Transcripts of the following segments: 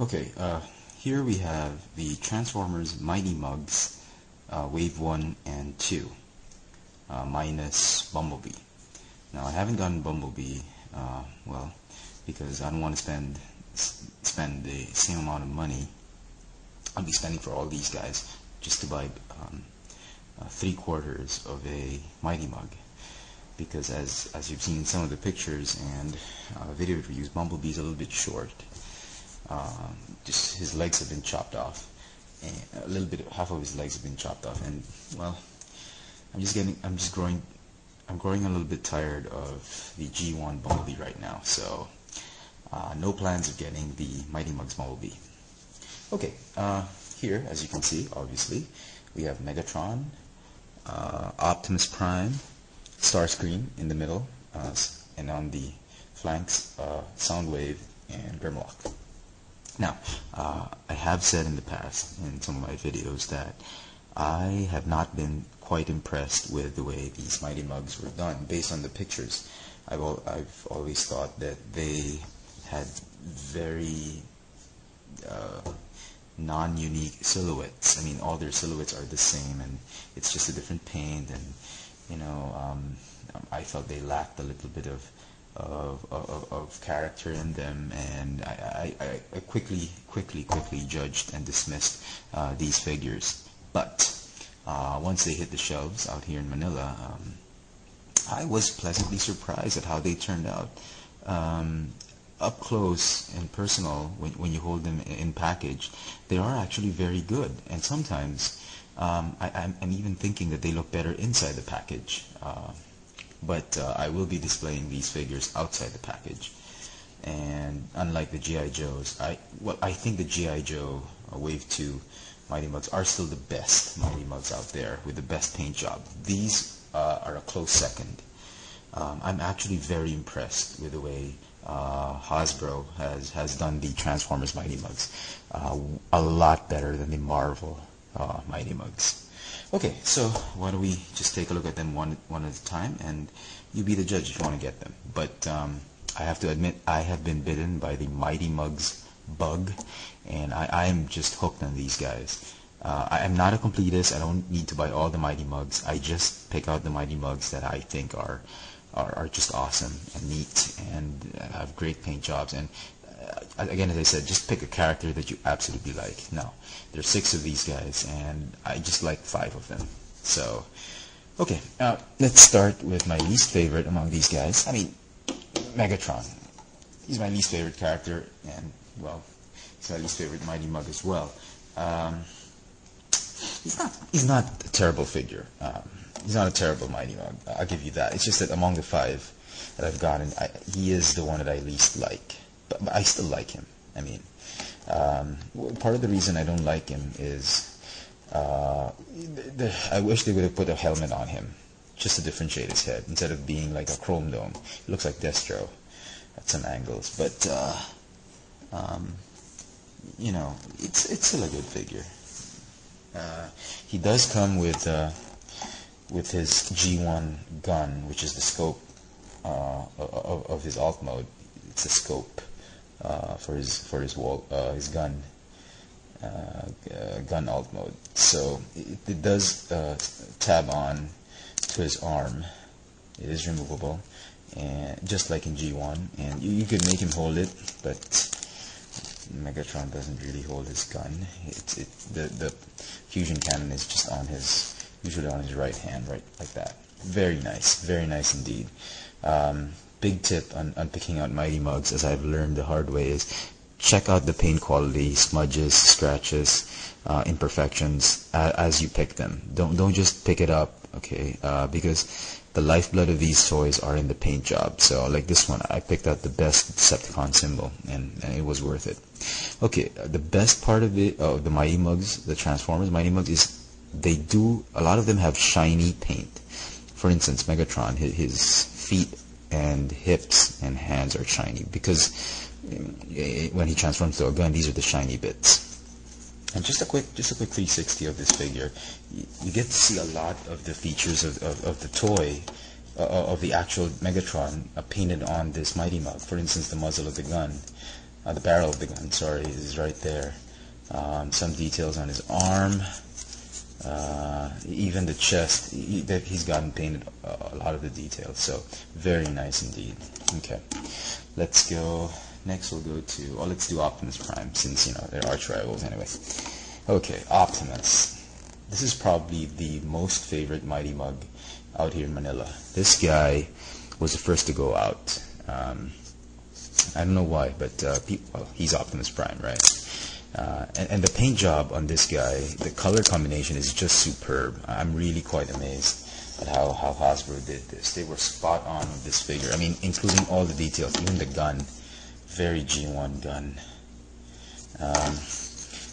Okay, here we have the Transformers Mighty Mugs Wave 1 and 2 minus Bumblebee. Now I haven't gotten Bumblebee, well, because I don't want to spend the same amount of money I'll be spending for all these guys just to buy 3/4 of a Mighty Mug. Because as you've seen in some of the pictures and video reviews, Bumblebee's a little bit short. Just his legs have been chopped off, and a little bit, half of his legs have been chopped off, and well, I'm growing a little bit tired of the G1 Bumblebee right now. So no plans of getting the Mighty Mugs Bumblebee. Okay, here, as you can see, obviously, we have Megatron, Optimus Prime, Starscream in the middle, and on the flanks, Soundwave and Grimlock. Now, I have said in the past, in some of my videos, that I have not been quite impressed with the way these Mighty Mugs were done. Based on the pictures, I've always thought that they had very non-unique silhouettes. I mean, all their silhouettes are the same, and it's just a different paint, and you know, I felt they lacked a little bit of character in them, and I quickly judged and dismissed these figures. But once they hit the shelves out here in Manila, I was pleasantly surprised at how they turned out. Up close and personal, when you hold them in package, they are actually very good, and sometimes I'm even thinking that they look better inside the package. But I will be displaying these figures outside the package, and unlike the G.I. Joes, I think the G.I. Joe Wave 2 Mighty Mugs are still the best Mighty Mugs out there with the best paint job. These are a close second. I'm actually very impressed with the way Hasbro has done the Transformers Mighty Mugs. A lot better than the Marvel Mighty Mugs. Okay, so why don't we just take a look at them one at a time, and you be the judge if you want to get them. But I have to admit, I have been bitten by the Mighty Mugs bug, and I am just hooked on these guys. I am not a completist. I don't need to buy all the Mighty Mugs. I just pick out the Mighty Mugs that I think are just awesome and neat and have great paint jobs. And again, as I said, just pick a character that you absolutely like. Now, there's 6 of these guys, and I just like 5 of them. So, okay, let's start with my least favorite among these guys. I mean, Megatron. He's my least favorite character, and, well, he's my least favorite Mighty Mug as well. He's not a terrible figure. He's not a terrible Mighty Mug. I'll give you that. It's just that among the 5 that I've gotten, he is the one that I least like. But I still like him. I mean, part of the reason I don't like him is I wish they would have put a helmet on him just to differentiate his head instead of being like a chrome dome. He looks like Destro at some angles, but you know, it's still a good figure. He does come with his G1 gun, which is the scope of his alt mode. It's a scope for his gun alt mode. So it does tab on to his arm. It is removable, and just like in G1, and you could make him hold it, but Megatron doesn't really hold his gun. The fusion cannon is just usually on his right hand, right like that. Very nice indeed. Big tip on picking out Mighty Mugs, as I've learned the hard way, is check out the paint quality, smudges, scratches, imperfections as you pick them. Don't just pick it up, okay? Because the lifeblood of these toys are in the paint job. So like this one, I picked out the best Decepticon symbol, and it was worth it. Okay, the best part of the Mighty Mugs, the Transformers Mighty Mugs, is a lot of them have shiny paint. For instance, Megatron, his feet and hips and hands are shiny because when he transforms to a gun, these are the shiny bits. And just a quick 360 of this figure, you get to see a lot of the features of the toy, of the actual Megatron painted on this Mighty Mug. For instance, the muzzle of the gun. the barrel of the gun, sorry, is right there. Some details on his arm, even the chest, he's gotten painted a lot of the details, so very nice indeed. Okay, let's go, next we'll go to, let's do Optimus Prime, since, you know, they're arch rivals anyway. Okay, Optimus. This is probably the most favorite Mighty Mug out here in Manila. This guy was the first to go out. I don't know why, but well, he's Optimus Prime, right? And the paint job on this guy, the color combination is just superb. I'm really quite amazed at how Hasbro did this. They were spot on with this figure. I mean, including all the details, even the gun, very G1 gun.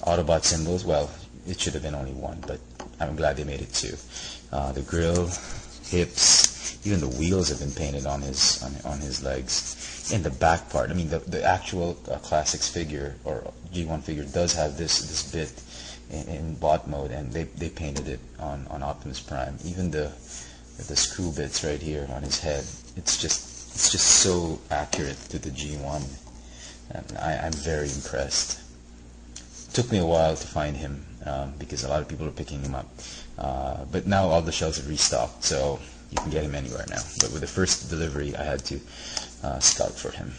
Autobot symbols, well, it should have been only one, but I'm glad they made it two. The grill, hips, even the wheels have been painted on his legs. In the back part, I mean, the actual Classics figure or G1 figure does have this bit in bot mode, and they painted it on Optimus Prime. Even the screw bits right here on his head, it's just so accurate to the G1, and I'm very impressed. Took me a while to find him because a lot of people are picking him up, but now all the shelves have restocked, so you can get him anywhere now. But with the first delivery, I had to scout for him.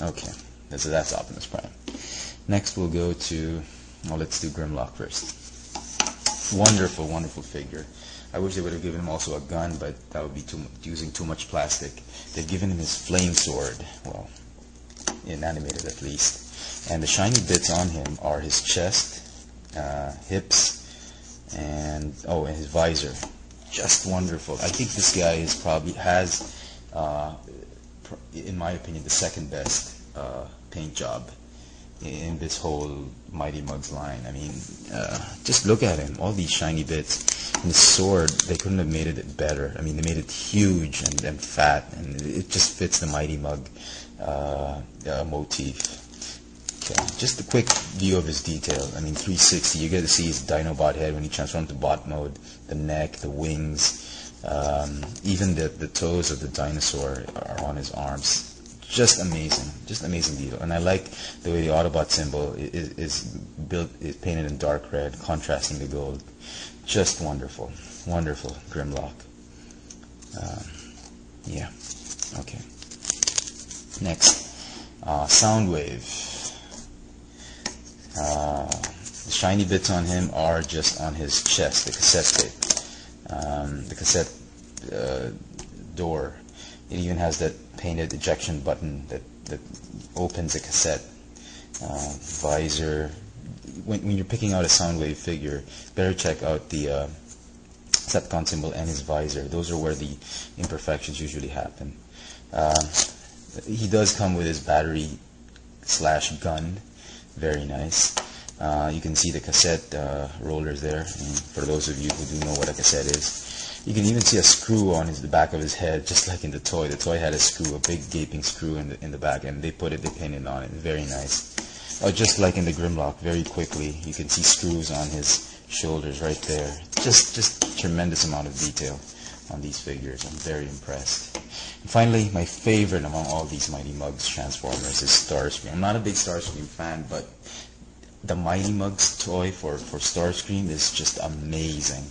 Okay, so that's Optimus Prime. Next we'll go to, let's do Grimlock first. Wonderful, wonderful figure. I wish they would have given him also a gun, but that would be using too much plastic. They've given him his flame sword, well, inanimated at least. And the shiny bits on him are his chest, hips, and his visor. Just wonderful. I think this guy has in my opinion, the second best paint job in this whole Mighty Mugs line. I mean, just look at him, all these shiny bits. And the sword, they couldn't have made it better. I mean, they made it huge and fat, and it just fits the Mighty Mug motif. Okay, just a quick view of his detail. I mean, 360, you get to see his Dinobot head when he transformed to bot mode, the neck, the wings, even the toes of the dinosaur are on his arms. Just amazing detail. And I like the way the Autobot symbol is painted in dark red, contrasting the gold. Just wonderful, wonderful Grimlock. Yeah. Okay. Next, Soundwave. The shiny bits on him are just on his chest, the cassette tape, the cassette door. It even has that painted ejection button that opens the cassette. Visor. When you're picking out a Soundwave figure, better check out the Sepcon symbol and his visor. Those are where the imperfections usually happen. He does come with his battery / gun. Very nice. You can see the cassette rollers there. And for those of you who do know what a cassette is, you can even see a screw on the back of his head, just like in the toy. The toy had a screw, a big gaping screw in the back, and they painted on it. Very nice. Just like in the Grimlock, very quickly, you can see screws on his shoulders right there. Just tremendous amount of detail on these figures. I'm very impressed. And finally, my favorite among all these Mighty Mugs Transformers is Starscream. I'm not a big Starscream fan, but the Mighty Mugs toy for Starscream is just amazing.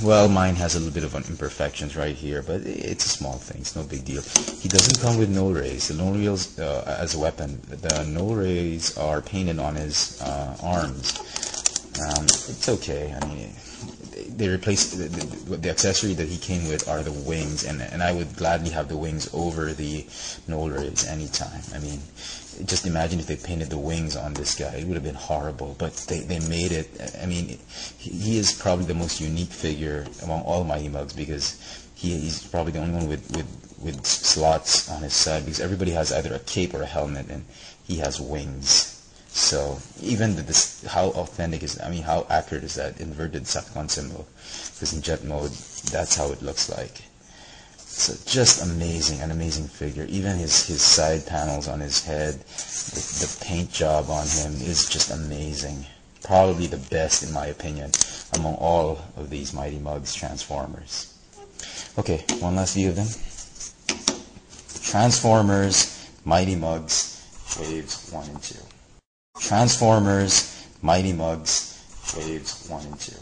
Well, mine has a little bit of an imperfections right here, but it's a small thing. It's no big deal. He doesn't come with null rays. The null rays as a weapon. The null rays are painted on his arms. It's okay. I mean, they replace the accessory that he came with are the wings, and I would gladly have the wings over the null rays anytime. I mean, just imagine if they painted the wings on this guy. It would have been horrible, but they made it. I mean, he is probably the most unique figure among all Mighty Mugs, because he's probably the only one with slots on his side, because everybody has either a cape or a helmet, and he has wings. So even how authentic is, I mean, how accurate is that inverted Sepcon symbol? Because in jet mode, that's how it looks like. So just amazing, an amazing figure. Even his side panels on his head, the paint job on him is just amazing. Probably the best, in my opinion, among all of these Mighty Mugs Transformers. Okay, one last view of them. Transformers, Mighty Mugs, Waves 1 and 2. Transformers, Mighty Mugs, Waves 1 and 2.